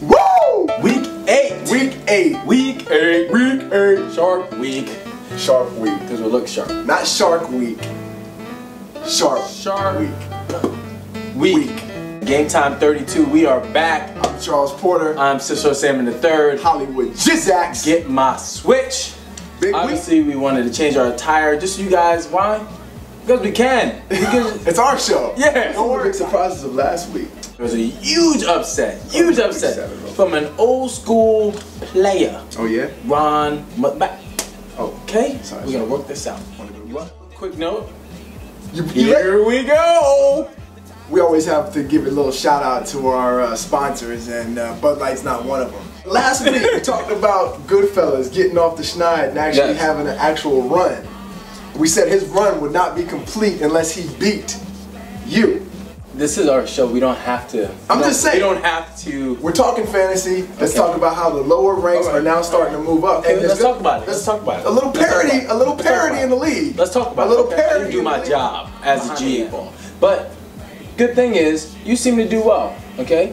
Woo! Week 8. Week 8. Week 8. Week 8. Shark week. Shark week. Because we look sharp. Not Shark Week. Shark Week. Game Time 32. We are back. I'm Charles Porter. I'm Cicero Salmon III. Hollywood Jizax. Get my switch. Big Obviously, we wanted to change our attire just so you guys. Why? Because we can. It's our show. Yeah. Don't worry. Big surprises of last week. There was a huge upset from an old school player. Oh yeah? Ron. Okay? Sorry, We're going to work this out. Quick note. Here we go. We always have to give a little shout out to our sponsors, and Bud Light's not one of them. Last week we talked about Goodfellas getting off the schneid and actually having an actual run. We said his run would not be complete unless he beat you. This is our show. We don't have to. I'm just saying. We don't have to. We're talking fantasy. Let's talk about how the lower ranks are now starting to move up. Okay, and let's talk about it. Let's talk about it. A little parody, in the league. Let's talk about it. A little parody. I didn't do my job as a GA ball, but good thing is you seem to do well. Okay,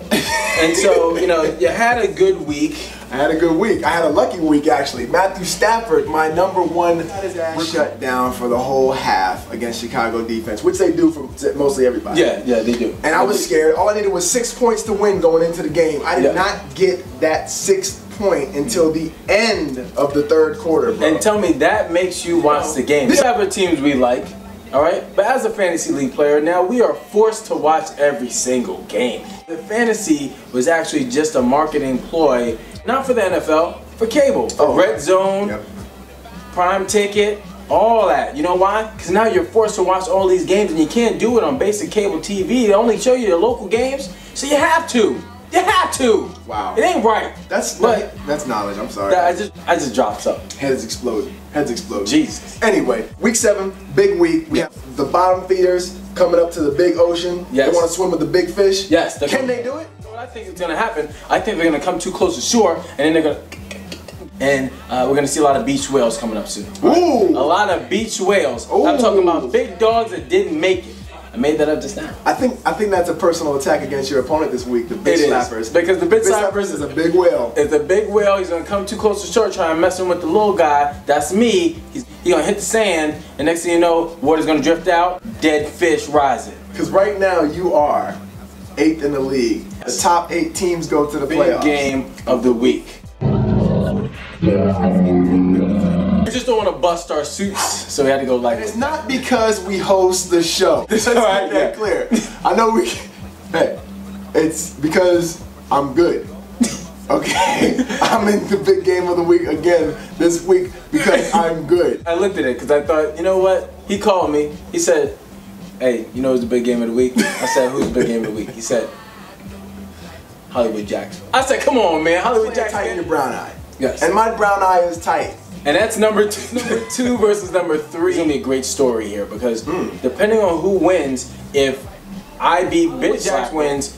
and so you had a good week. I had a good week. I had a lucky week actually. Matthew Stafford, my #1, was shut down for the whole half against Chicago defense, which they do for mostly everybody. Yeah, they do. And I was scared. All I needed was 6 points to win going into the game. I did not get that 6th point until the end of the 3rd quarter, bro. And tell me that makes you watch the game. These type of teams we like, all right? But as a fantasy league player, now we are forced to watch every single game. The fantasy was actually just a marketing ploy, not for the NFL, for cable, for Red Zone, Prime Ticket, all that. You know why? Because now you're forced to watch all these games and you can't do it on basic cable TV. They only show you the local games, so you have to. You have to. Wow. It ain't right. That's knowledge. I'm sorry. I just dropped something. Heads exploded. Heads exploded. Jesus. Anyway, week 7, big week. We have the bottom feeders coming up to the big ocean. Yes. They want to swim with the big fish. Yes. Can they do it? What I think is going to happen, I think they're going to come too close to shore, and then they're going to, and we're going to see a lot of beach whales coming up soon. Ooh. A lot of beach whales. Ooh. I'm talking about big dogs that didn't make it. I made that up just now. I think that's a personal attack against your opponent this week, the bitch slappers. Because the bitch slappers is a big whale. It's a big whale. He's gonna come too close to shore, trying to mess with the little guy. That's me. He's gonna hit the sand, and next thing you know, water's gonna drift out. Dead fish rising. Because right now you are 8th in the league. The top 8 teams go to the playoffs. Big game of the week. We just don't want to bust our suits, so we had to go like It's not because we host the show. Let's make that clear. I know we. Hey, it's because I'm good. Okay, I'm in the big game of the week again this week because I'm good. I looked at it because I thought, you know what? He called me. He said, "Hey, you know who's the big game of the week?" I said, "Who's the big game of the week?" He said, "Hollywood Jackson." I said, "Come on, man, Hollywood Jackson." Tighten your brown eye. Yes. And my brown eye is tight. And that's number 2 versus number 3. It's gonna be a great story here because depending on who wins, if I beat Bitch Jack wins,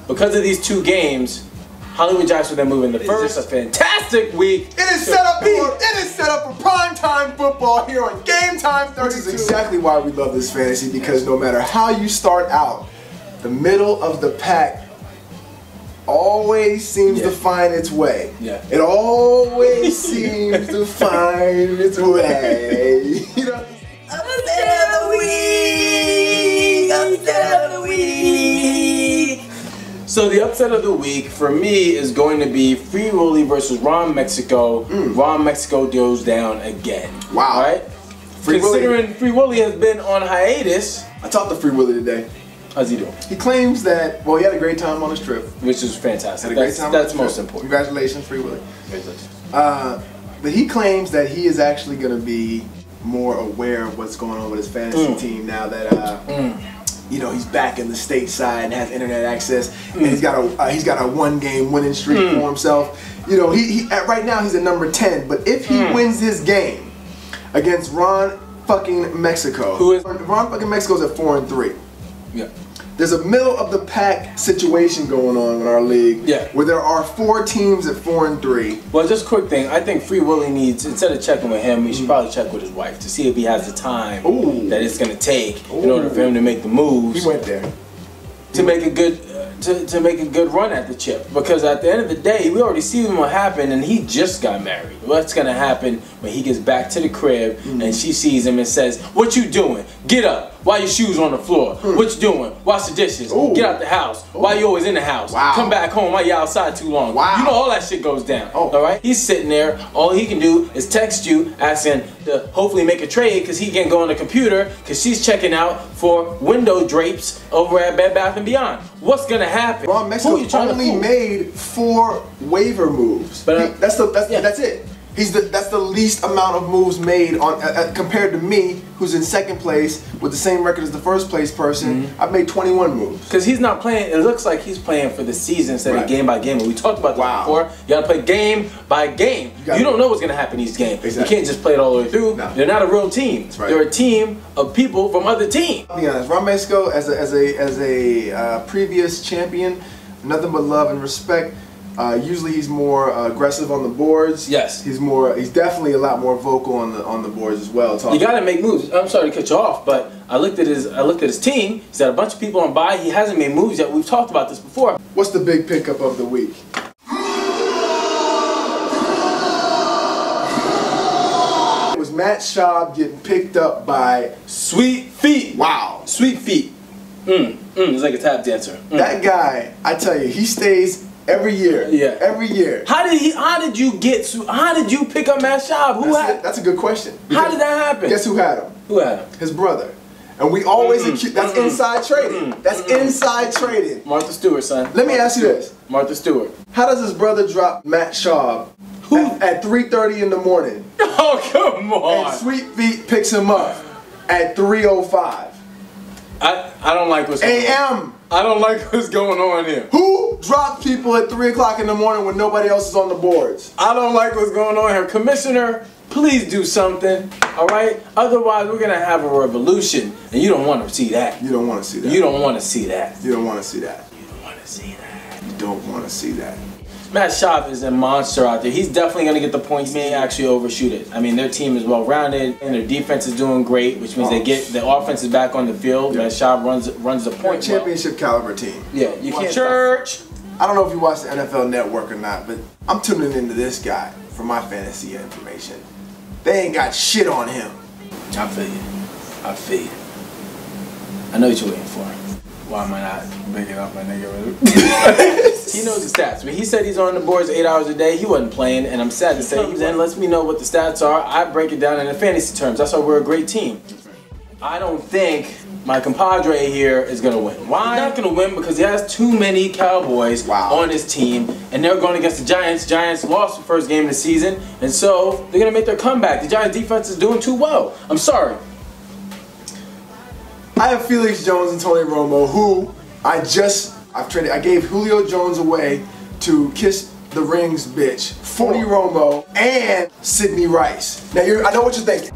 because of these 2 games, Hollywood Jacks will then move in the first. It's a fantastic week. It is set up for primetime football here on Game Time 32. Which is exactly why we love this fantasy, because no matter how you start out, the middle of the pack always seems to find its way. Yeah. It always seems to find its way. You know? Upset of the week! Upset of the week! So the upset of the week for me is going to be Free Willy versus Ron Mexico. Ron Mexico goes down again. Wow. All right? Considering Free Willy has been on hiatus. I talked to Free Willy today. How's he doing? He claims that, well, he had a great time on his trip. Which is fantastic. Had a great time that's most important. Congratulations, Free Willy. Congratulations. But he claims that he is actually going to be more aware of what's going on with his fantasy team now that, you know, he's back in the stateside and has internet access, and he's got a 1-game winning streak for himself. You know, he right now he's at number 10, but if he wins this game against Ron fucking Mexico, Ron fucking Mexico's at 4-3. Yeah. There's a middle of the pack situation going on in our league where there are 4 teams at 4-3. Well, just a quick thing. I think Free Willy needs, instead of checking with him, he should probably check with his wife to see if he has the time that it's going to take in order for him to make the moves. He went there. To make a good, to make a good run at the chip, because at the end of the day, we already see what happened, and he just got married. What's gonna happen when he gets back to the crib and she sees him and says, "What you doing? Get up. Why your shoes on the floor? What you doing? Wash the dishes. Get out the house. Why you always in the house? Come back home. Why you outside too long?" You know all that shit goes down. All right. He's sitting there. All he can do is text you asking to hopefully make a trade because he can't go on the computer because she's checking out for window drapes over at Bed Bath & Beyond. What's gonna happen? Ron Mexico only made 4 waiver moves. But that's it. That's the least amount of moves made on compared to me, who's in second place with the same record as the first place person. I've made 21 moves. Because he's not playing. It looks like he's playing for the season instead of game by game. We talked about this before. You gotta play game by game. You don't know what's gonna happen in these games. You can't just play it all the way through. They're not a real team. They're a team of people from other teams. I'll be honest. Ron Mexico, as a previous champion, nothing but love and respect. Usually he's more aggressive on the boards. Yes. He's definitely a lot more vocal on the boards as well. You gotta make moves. I'm sorry to cut you off, but I looked at his team. He's had a bunch of people on bye. He hasn't made moves yet. We've talked about this before. What's the big pickup of the week? It was Matt Schaub getting picked up by Sweet Feet. Wow. Sweet Feet. It's like a tap dancer. That guy, I tell you, he stays every year. Yeah. Every year. How did you pick up Matt Schaub? That's a good question. How did that happen? Guess who had him? Who had him? His brother. And we always accuse, that's inside trading. That's inside trading. Martha Stewart, son. Let me ask you this. Martha Stewart. How does his brother drop Matt Schaub at 3:30 in the morning? Oh, come on. And Sweet Feet picks him up at 3:05. I don't like what's going on. I don't like what's going on here. Who drops people at 3 o'clock in the morning when nobody else is on the boards? I don't like what's going on here. Commissioner, please do something, all right? Otherwise, we're going to have a revolution, and you don't want to see that. You don't want to see that. You don't want to see that. You don't want to see that. You don't want to see that. You don't want to see that. Matt Schaub is a monster out there. He's definitely going to get the points. He may actually overshoot it. I mean, their team is well-rounded, and their defense is doing great, which means the offense is back on the field. Matt Schaub runs the point. Championship caliber team. Yeah, you can't. Church. I don't know if you watch the NFL Network or not, but I'm tuning into this guy for my fantasy information. They ain't got shit on him. I feel you. I feel you. I know what you're waiting for. Why am I not making up my nigga? He knows the stats. When he said he's on the boards 8 hours a day, he wasn't playing, and I'm sad to say he then lets me know what the stats are. I break it down in the fantasy terms. That's why we're a great team. I don't think my compadre here is going to win. Why? He's not going to win because he has too many Cowboys on his team, and they're going against the Giants. Giants lost the first game of the season, and so they're going to make their comeback. The Giants defense is doing too well. I'm sorry. I have Felix Jones and Tony Romo, who I've traded. I gave Julio Jones away to kiss the rings bitch, Tony Romo, and Sidney Rice. Now I know what you're thinking.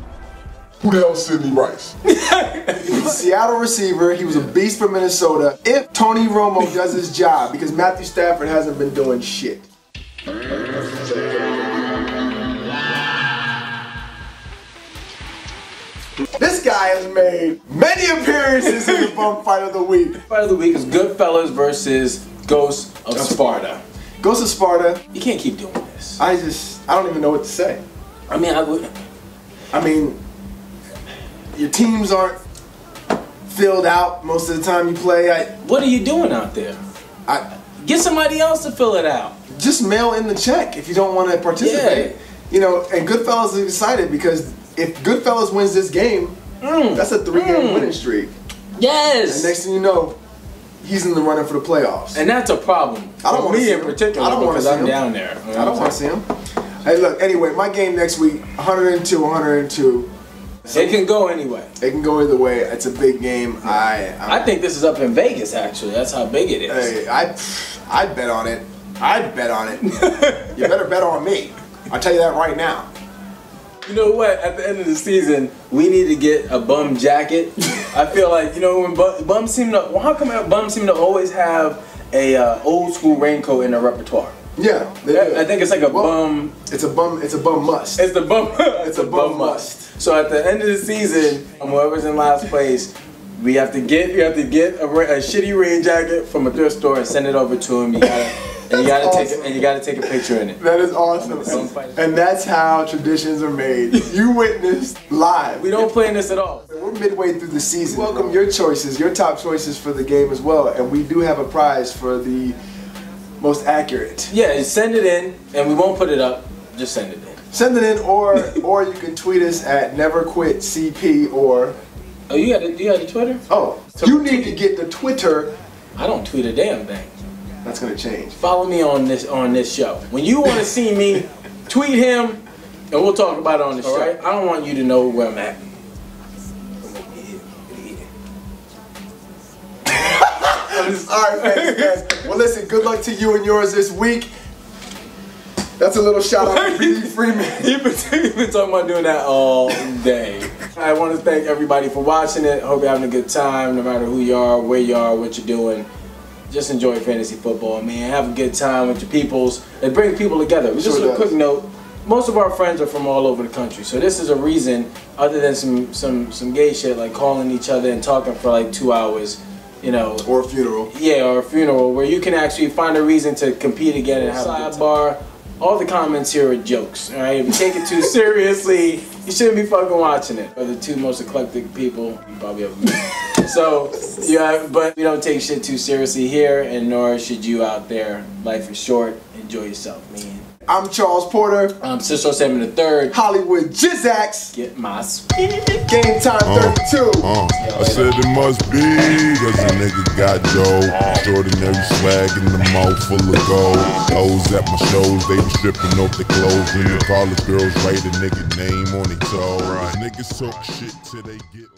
Who the hell is Sidney Rice? He's a Seattle receiver. He was a beast for Minnesota. If Tony Romo does his job, because Matthew Stafford hasn't been doing shit. This guy has made many appearances in the Bum Fight of the Week. Fight of the Week is Goodfellas versus Ghost of Sparta. Ghost of Sparta. You can't keep doing this. I don't even know what to say. I mean, your teams aren't filled out most of the time you play. What are you doing out there? Get somebody else to fill it out. Just mail in the check if you don't want to participate. Yeah. You know, and Goodfellas is excited because if Goodfellas wins this game, that's a 3-game winning streak. Yes. And next thing you know, he's in the running for the playoffs. And that's a problem. I don't want to see him. In particular, because I'm down there. I don't want to see him. Hey, look. Anyway, my game next week, 102. So it can go anyway. It can go either way. It's a big game. I think this is up in Vegas. Actually, that's how big it is. Hey, I'd bet on it. I'd bet on it. You better bet on me. I'll tell you that right now. You know what? At the end of the season, we need to get a bum jacket. I feel like, you know, when bums seem to, well, how come bums seem to always have a old school raincoat in their repertoire? Yeah, I think it's like a bum. It's a bum must. It's a bum must. So at the end of the season, whoever's in last place, We have to get a shitty rain jacket from a thrift store and send it over to him. You gotta take a picture in it. That is awesome. And that's how traditions are made. You witnessed live. We don't plan this at all. We're midway through the season. Welcome your choices, your top choices for the game as well. And we do have a prize for the most accurate. Yeah, send it in, and we won't put it up. Just send it in. Send it in, or you can tweet us at NeverQuitCP or. Oh, you got the Twitter? Oh, you need to get the Twitter. I don't tweet a damn thing. That's gonna change. Follow me on this show. When you want to see me, tweet him, and we'll talk about it on the show. Right? I don't want you to know where I'm at. All right, guys. Well, listen. Good luck to you and yours this week. That's a little shout out to B.D. Freeman. You've been talking about doing that all day. I want to thank everybody for watching it. I hope you're having a good time, no matter who you are, where you are, what you're doing. Just enjoy fantasy football, man. Have a good time with your peoples. It brings people together. Just a quick note. Most of our friends are from all over the country, so this is a reason, other than some gay shit like calling each other and talking for like 2 hours, you know. Or a funeral. Yeah, or a funeral, where you can actually find a reason to compete again and have a sidebar. All the comments here are jokes, alright? If you take it too seriously, you shouldn't be fucking watching it. We're the two most eclectic people you probably ever met. So, yeah, but we don't take shit too seriously here, and nor should you out there. Life is short. Enjoy yourself, man. I'm Charles Porter. I'm Cicero Charles III. Hollywood Jizax. Get my spin. Game time 32. I said it must be, cause a nigga got dough. Extraordinary swag in the mouth full of gold. Hoes at my shows, they be stripping off their clothes. And the college girls write a nigga name on their toe. Niggas talk shit till they get